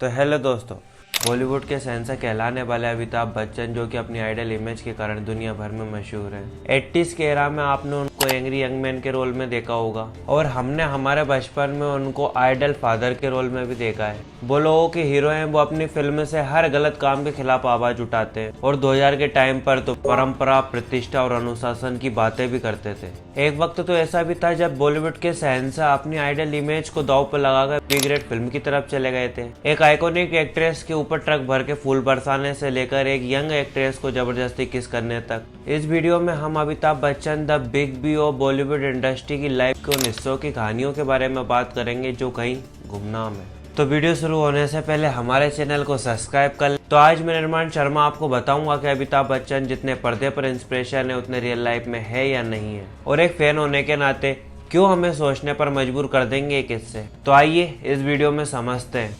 तो हेलो दोस्तों, बॉलीवुड के शहंशाह कहलाने वाले अमिताभ बच्चन जो कि अपनी आइडल इमेज के कारण दुनिया भर में मशहूर हैं। 80s के एरा में आपने उनको एंग्री यंग मैन के रोल में देखा होगा और हमने हमारे बचपन में उनको आइडल फादर के रोल में भी देखा है। वो लोगों के हीरो हैं, वो अपनी फिल्म से हर गलत काम के खिलाफ आवाज उठाते हैं और 2000 के टाइम पर तो परंपरा, प्रतिष्ठा और अनुशासन की बातें भी करते थे। एक वक्त तो ऐसा भी था जब बॉलीवुड के शहंशाह अपनी आइडल इमेज को दांव पर लगाकर बी ग्रेड फिल्म की तरफ चले गए थे। एक आइकॉनिक एक्ट्रेस के ऊपर ट्रक भर के फूल बरसाने से लेकर एक यंग एक्ट्रेस को जबरदस्ती किस करने तक। इस वीडियो में हम Amitabh Bachchan the big B और बॉलीवुड इंडस्ट्री की लाइफ के उन हिस्सों की कहानियों के बारे में बात करेंगे जो कहीं गुमनाम है। तो वीडियो शुरू होने से पहले हमारे चैनल को सब्सक्राइब कर लें। तो आज मैं निर्माण शर्मा आपको बताऊंगा कि अमिताभ बच्चन जितने पर्दे पर इंस्पिरेशन है उतने रियल लाइफ में है या नहीं है, और एक फैन होने के नाते क्यों हमें सोचने पर मजबूर कर देंगे किससे। तो आइए इस वीडियो में समझते हैं।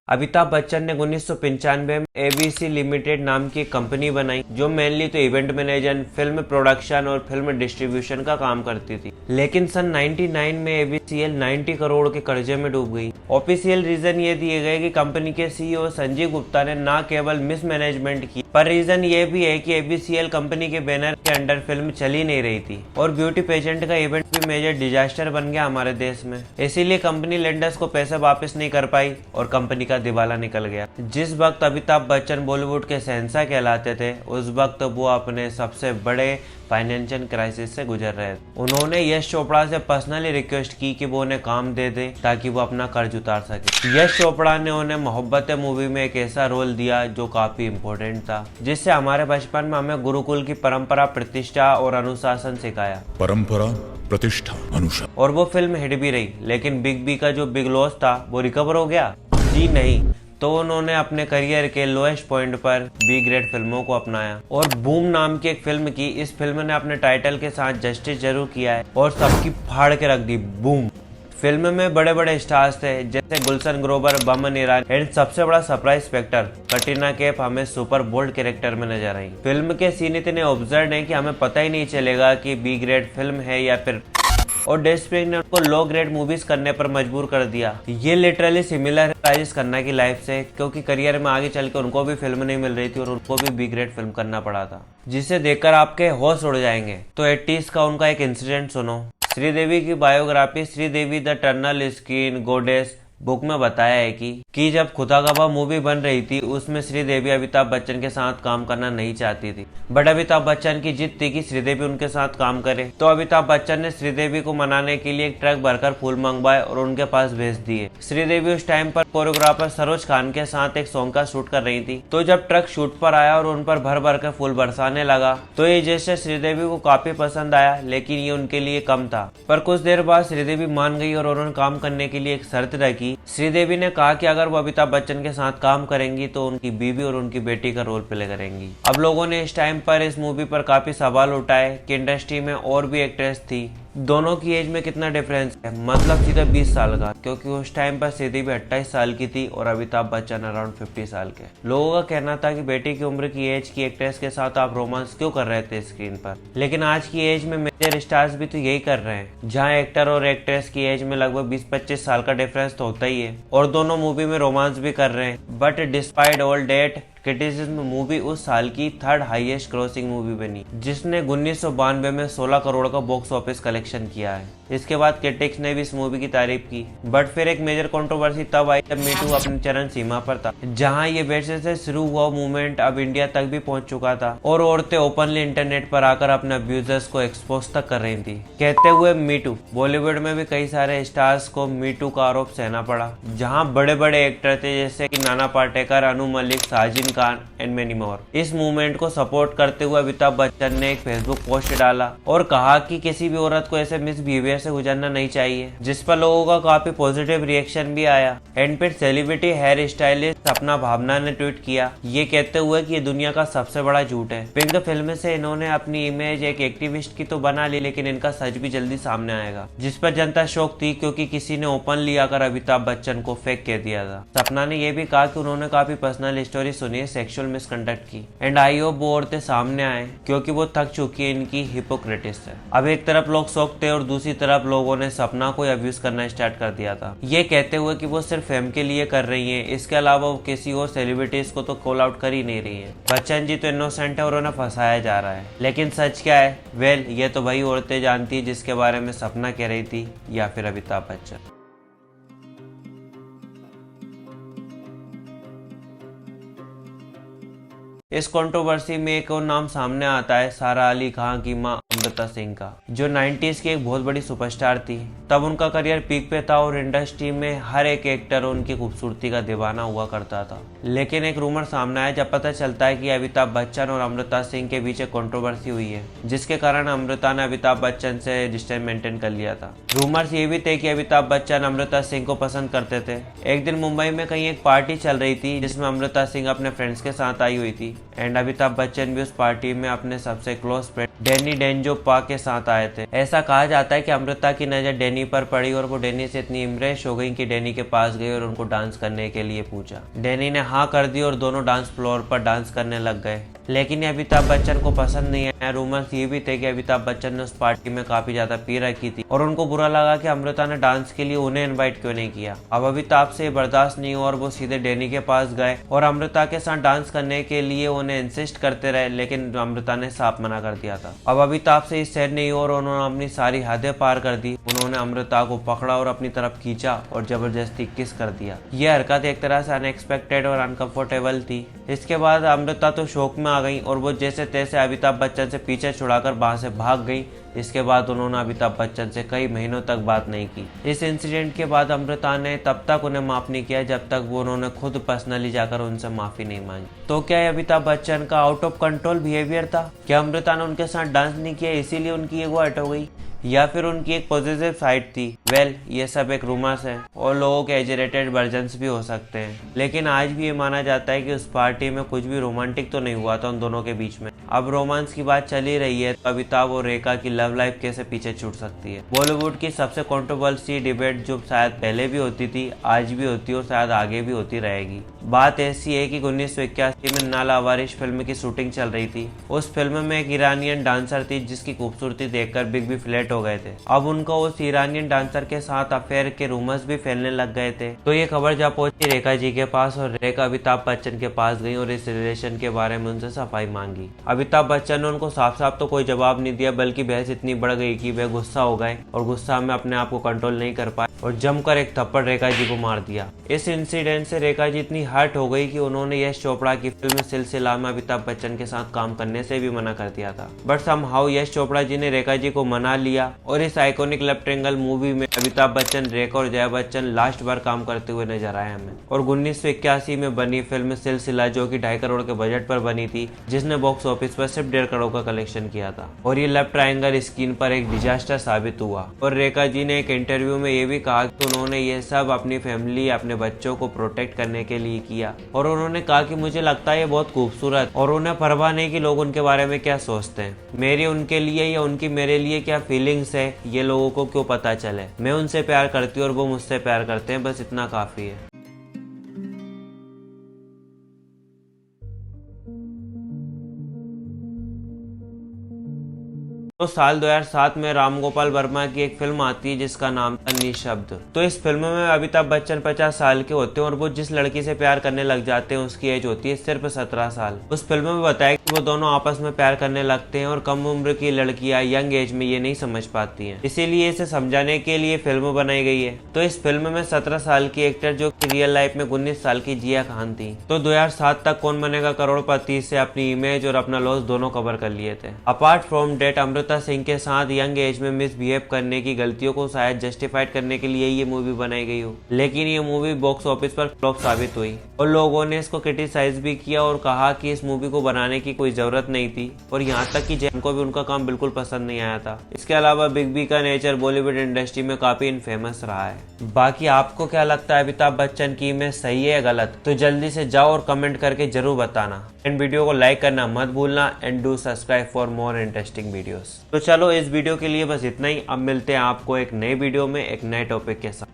अमिताभ बच्चन ने 1995 में एबीसी लिमिटेड नाम की एक कंपनी बनाई जो मेनली तो इवेंट मैनेजमेंट, फिल्म प्रोडक्शन और फिल्म डिस्ट्रीब्यूशन का काम करती थी। लेकिन सन 99 में एबीसीएल 90 करोड़ के कर्जे में डूब गई। ऑफिशियल रीजन ये दिए गए कि कंपनी के सीईओ संजीव गुप्ता ने न केवल मिसमैनेजमेंट की, पर रीजन ये भी है कि एबीसीएल कंपनी के बैनर के अंडर फिल्म चली नहीं रही थी और ब्यूटी पेजेंट का इवेंट भी मेजर डिजास्टर बन गया हमारे देश में। इसीलिए कंपनी लेंडर्स को पैसे वापस नहीं कर पाई और कंपनी का दिवाला निकल गया। जिस वक्त अमिताभ बच्चन बॉलीवुड के शहंशाह कहलाते थे, उस वक्त वो अपने सबसे बड़े फाइनेंशियल क्राइसिस से गुजर रहे थे। उन्होंने यश चोपड़ा से पर्सनली रिक्वेस्ट की कि वो उन्हें काम दे दे ताकि वो अपना कर्ज उतार सके। यश चोपड़ा ने उन्हें मोहब्बत मूवी में एक ऐसा रोल दिया जो काफी इम्पोर्टेंट था, जिससे हमारे बचपन में हमें गुरुकुल की परंपरा, प्रतिष्ठा और अनुशासन सिखाया। परंपरा, प्रतिष्ठा, अनुशासन। और वो फिल्म हिट भी रही। लेकिन बिग बी का जो बिग लॉस था वो रिकवर हो गया? जी नहीं। तो उन्होंने अपने करियर के लोएस्ट पॉइंट पर बी ग्रेड फिल्मों को अपनाया और बूम नाम की एक फिल्म की। इस फिल्म ने अपने टाइटल के साथ जस्टिस जरूर किया है और सबकी फाड़ के रख दी, बूम। फिल्म में बड़े बड़े स्टार्स थे जैसे गुलशन ग्रोवर, बमन ईरानी एंड सबसे बड़ा सरप्राइज फैक्टर कटरीना कैफ हमें सुपर बोल्ड कैरेक्टर में नजर आई। फिल्म के सीन इतने ऑब्जर्व हैं कि हमें पता ही नहीं चलेगा कि बी ग्रेड फिल्म है या फिर, और डेस्परेट ने उनको लो ग्रेड मूवीज करने पर मजबूर कर दिया। ये लिटरली सिमिलर है राजेश खन्ना की लाइफ से, क्योंकि करियर में आगे चल के उनको भी फिल्म नहीं मिल रही थी और उनको भी बी ग्रेड फिल्म करना पड़ा था, जिसे देखकर आपके होश उड़ जाएंगे। तो 80s का उनका एक इंसिडेंट सुनो। श्रीदेवी की biography Sridevi the eternal skin goddess book में बताया है कि जब खुदा गवाह मूवी बन रही थी, उसमें श्रीदेवी अमिताभ बच्चन के साथ काम करना नहीं चाहती थी, बट अमिताभ बच्चन की जिद थी कि श्रीदेवी उनके साथ काम करे। तो अमिताभ बच्चन ने श्रीदेवी को मनाने के लिए एक ट्रक भरकर फूल मंगवाए और उनके पास भेज दिए। श्रीदेवी उस टाइम पर कोरियोग्राफर सरोज खान के साथ एक सॉन्ग का शूट कर रही थी। तो जब ट्रक शूट पर आया और उन पर भर भर कर फूल बरसाने लगा तो ये जेस्चर श्रीदेवी को काफी पसंद आया, लेकिन ये उनके लिए कम था। पर कुछ देर बाद श्रीदेवी मान गई और उन्होंने काम करने के लिए एक शर्त रखी। श्रीदेवी ने कहा कि अगर वो अमिताभ बच्चन के साथ काम करेंगी तो उनकी बीवी और उनकी बेटी का रोल प्ले करेंगी। अब लोगों ने इस टाइम पर इस मूवी पर काफी सवाल उठाए कि इंडस्ट्री में और भी एक्ट्रेस थी, दोनों की एज में कितना डिफरेंस है, मतलब सीधा 20 साल का, क्योंकि उस टाइम पर श्रीदेवी 28 साल की थी और अमिताभ बच्चन अराउंड 50 साल के। लोगों का कहना था कि बेटी की उम्र की एज की एक्ट्रेस के साथ आप रोमांस क्यों कर रहे थे स्क्रीन पर। लेकिन आज की एज में मेजर स्टार्स भी तो यही कर रहे हैं, जहाँ एक्टर और एक्ट्रेस की एज में लगभग 20-25 साल का डिफरेंस तो होता ही है और दोनों मूवी में रोमांस भी कर रहे हैं। But despite all that criticism, movie उस साल की 3rd हाईएस्ट क्रॉसिंग मूवी बनी, जिसने 1992 में 16 करोड़ का बॉक्स ऑफिस कलेक्शन किया है। इसके बाद क्रिटिक्स ने भी इस मूवी की तारीफ की, बट फिर एक मेजर कंट्रोवर्सी तब आई जब मी टू अपनी चरम सीमा पर था, जहां ये वैसे से शुरू हुआ मूवमेंट अब इंडिया तक भी पहुंच चुका था और औरतें ओपनली इंटरनेट पर आकर अपने अब्यूजर्स को एक्सपोज तक कर रही थी। कहते हुए मी टू, बॉलीवुड में भी कई सारे स्टार्स को मी टू का आरोप सहना पड़ा, जहाँ बड़े बड़े एक्टर थे जैसे कि Nana Patekar, Anu Malik, Sajid Khan and many more. इस मूवमेंट को सपोर्ट करते हुए अमिताभ बच्चन ने एक फेसबुक पोस्ट डाला और कहा कि किसी भी औरत को ऐसे मिसबिहेवियर ऐसे गुजरना नहीं चाहिए, जिस पर लोगों का काफी पॉजिटिव रिएक्शन भी आया। एंड फिर सेलिब्रिटी हेयर स्टाइलिस्ट सपना भावना ने ट्वीट किया ये कहते हुए कि ये दुनिया का सबसे बड़ा झूठ है। पिंक फिल्म से इन्होंने अपनी इमेज एक एक्टिविस्ट की तो बना ली, लेकिन इनका सच भी जल्दी सामने आएगा, जिस पर जनता शौक थी क्योंकि किसी ने ओपनली आकर अमिताभ बच्चन को फेक कह दिया था। सपना ने यह भी कहा कि उन्होंने काफी पर्सनल स्टोरी सुनी है सेक्सुअल मिसकंडक्ट की, एंड आई होप वो औरतें सामने आए क्योंकि वो थक चुकी है इनकी हिपोक्रेटिस से। अब एक तरफ लोग शौक थे और दूसरी तरफ लोगों ने सपना को अब्यूज करना स्टार्ट कर दिया था, ये कहते हुए कि वो सिर्फ फेम के लिए कर रही है, इसके अलावा वो किसी और सेलिब्रिटीज को तो कॉल आउट कर ही नहीं रही है। बच्चन जी तो इनोसेंट है और उन्हें फंसाया जा रहा है, लेकिन सच क्या है? वेल, ये तो वही औरतें जानती है जिसके बारे में सपना कह रही थी या फिर अमिताभ बच्चन। इस कंट्रोवर्सी में एक और नाम सामने आता है सारा अली खान की मां अमृता सिंह का, जो 90s की एक बहुत बड़ी सुपरस्टार थी। तब उनका करियर पीक पे था और इंडस्ट्री में हर एक एक्टर उनकी खूबसूरती का दीवाना हुआ करता था। लेकिन एक रूमर सामने आया जब पता चलता है कि अमिताभ बच्चन और अमृता सिंह के बीच एक कंट्रोवर्सी हुई है, जिसके कारण अमृता ने अमिताभ बच्चन से डिस्टेंस मेंटेन कर लिया था। रूमर्स ये भी थे कि अमिताभ बच्चन अमृता सिंह को पसंद करते थे। एक दिन मुंबई में कहीं एक पार्टी चल रही थी जिसमें अमृता सिंह अपने फ्रेंड्स के साथ आई हुई थी, एंड अमिताभ बच्चन भी उस पार्टी में अपने सबसे क्लोज फ्रेंड डैनी डेंजोपा के साथ आए थे। ऐसा कहा जाता है कि अमृता की नजर डैनी पर पड़ी और वो डैनी से इतनी इम्प्रेस हो गई कि डैनी के पास गई और उनको डांस करने के लिए पूछा। डैनी ने हाँ कर दी और दोनों डांस फ्लोर पर डांस करने लग गए, लेकिन ये अमिताभ बच्चन को पसंद नहीं आया। रूमर्स ये भी थे कि अमिताभ बच्चन ने उस पार्टी में काफी ज्यादा पी रखी थी और उनको बुरा लगा कि अमृता ने डांस के लिए उन्हें इनवाइट क्यों नहीं किया। अब अमिताभ से बर्दाश्त नहीं हुआ और वो सीधे डैनी के पास गए और अमृता के साथ डांस करने के लिए उन्हें इंसिस्ट करते रहे, लेकिन अमृता ने साफ मना कर दिया था। अब अमिताभ से सहन नहीं हुआ और उन्होंने अपनी सारी हदें पार कर दी। उन्होंने अमृता को पकड़ा और अपनी तरफ खींचा और जबरदस्ती किस कर दिया। यह हरकत एक तरह से अनएक्सपेक्टेड और अनकंफर्टेबल थी। इसके बाद अमृता तो शौक में आ गई और वो जैसे तैसे अमिताभ बच्चन से पीछे छुड़ाकर वहां से भाग गई। इसके बाद उन्होंने अमिताभ बच्चन से कई महीनों तक बात नहीं की। इस इंसिडेंट के बाद अमृता ने तब तक उन्हें माफ नहीं किया जब तक वो उन्होंने खुद पर्सनली जाकर उनसे माफी नहीं मांगी। तो क्या ये अमिताभ बच्चन का आउट ऑफ कंट्रोल बिहेवियर था? क्या अमृता ने उनके साथ डांस नहीं किया इसीलिए उनकी ईगो हर्ट हो गई, या फिर उनकी एक पॉजिटिव साइड थी? वेल, ये सब एक रूमर्स है और लोगों के एग्जैजरेटेड वर्जन्स भी हो सकते हैं, लेकिन आज भी ये माना जाता है कि उस पार्टी में कुछ भी रोमांटिक तो नहीं हुआ था उन दोनों के बीच में। अब रोमांस की बात चली रही है तो अमिताभ और रेखा की लव लाइफ कैसे पीछे छूट सकती है? बॉलीवुड की सबसे कंट्रोवर्सी डिबेट जो शायद पहले भी होती थी, आज भी होती है और शायद आगे भी होती रहेगी। बात ऐसी है कि 1981 में नाला वारिश फिल्म की शूटिंग चल रही थी। उस फिल्म में एक ईरानियन डांसर थी जिसकी खूबसूरती देखकर बिग बी फ्लैट हो गए थे। अब उनको उस ईरानियन डांसर के साथ अफेयर के रूमर्स भी फैलने लग गए थे। तो ये खबर जा पहुंची रेखा जी के पास और रेखा अमिताभ बच्चन के पास गई और इस रिलेशन के बारे में उनसे सफाई मांगी। अमिताभ बच्चन ने उनको साफ साफ तो कोई जवाब नहीं दिया, बल्कि बहस इतनी बढ़ गई कि वह गुस्सा हो गए और गुस्सा में अपने आप को कंट्रोल नहीं कर पाए और जमकर एक थप्पड़ रेखा जी को मार दिया। इस इंसिडेंट से रेखा जी इतनी हर्ट हो गई कि उन्होंने यश चोपड़ा की फिल्म सिलसिला में अमिताभ बच्चन के साथ काम करने से भी मना कर दिया था। बट समहाउ यश चोपड़ा जी ने रेखा जी को मना लिया और इस आइकॉनिक लव ट्रायंगल मूवी में अमिताभ बच्चन, रेखा और जया बच्चन लास्ट बार काम करते हुए नजर आए हमें। और 1981 में बनी फिल्म सिलसिला जो कि 2.5 करोड़ के बजट पर बनी थी, जिसने बॉक्स ऑफिस पर सिर्फ 1.5 करोड़ का कलेक्शन किया था और ये लव ट्रायंगल स्क्रीन पर एक डिजास्टर साबित हुआ। और रेखा जी ने एक इंटरव्यू में ये भी कहा कि उन्होंने ये सब अपनी फैमिली, अपने बच्चों को प्रोटेक्ट करने के लिए किया और उन्होंने कहा कि मुझे लगता है ये बहुत खूबसूरत और उन्हें परवाह नहीं कि लोग उनके बारे में क्या सोचते हैं। मेरी उनके लिए या उनकी मेरे लिए क्या फीलिंग्स है ये लोगों को क्यों पता चले। मैं उनसे प्यार करती हूँ और वो मुझसे प्यार करते हैं, बस इतना काफी है। तो साल 2007 में राम गोपाल वर्मा की एक फिल्म आती है जिसका नाम था निशब्द। तो इस फिल्म में अमिताभ बच्चन 50 साल के होते हैं और वो जिस लड़की से प्यार करने लग जाते हैं उसकी एज होती है सिर्फ 17 साल। उस फिल्म में बताया कि वो दोनों आपस में प्यार करने लगते हैं और कम उम्र की लड़कियां यंग एज में ये नहीं समझ पाती हैं, इसीलिए इसे समझाने के लिए फिल्म बनाई गई है। तो इस फिल्म में 17 साल की एक्टर जो कि रियल लाइफ में 19 साल की जिया खान थी। तो 2007 तक कौन बनेगा करोड़पति से अपनी इमेज और अपना लॉस दोनों कवर कर लिए थे। Apart from that Amrita Dutta Singh के साथ यंग एज में मिसबिहेव करने की गलतियों को शायद जस्टिफाइड करने के लिए ये मूवी बनाई गई हो, लेकिन ये मूवी बॉक्स ऑफिस पर फ्लॉप साबित हुई और लोगों ने इसको क्रिटिसाइज भी किया और कहा कि इस मूवी को बनाने की कोई जरूरत नहीं थी, और यहाँ तक कि जैन को भी उनका काम बिल्कुल पसंद नहीं आया था। इसके अलावा बिग बी का नेचर बॉलीवुड इंडस्ट्री में काफी इनफेमस रहा है। बाकी आपको क्या लगता है अमिताभ बच्चन की इमेज सही है या गलत? तो जल्दी से जाओ और कमेंट करके जरूर बताना एंड वीडियो को लाइक करना मत भूलना and do subscribe for more interesting videos. तो चलो इस वीडियो के लिए बस इतना ही। अब मिलते हैं आपको एक नई वीडियो में एक नए टॉपिक के साथ।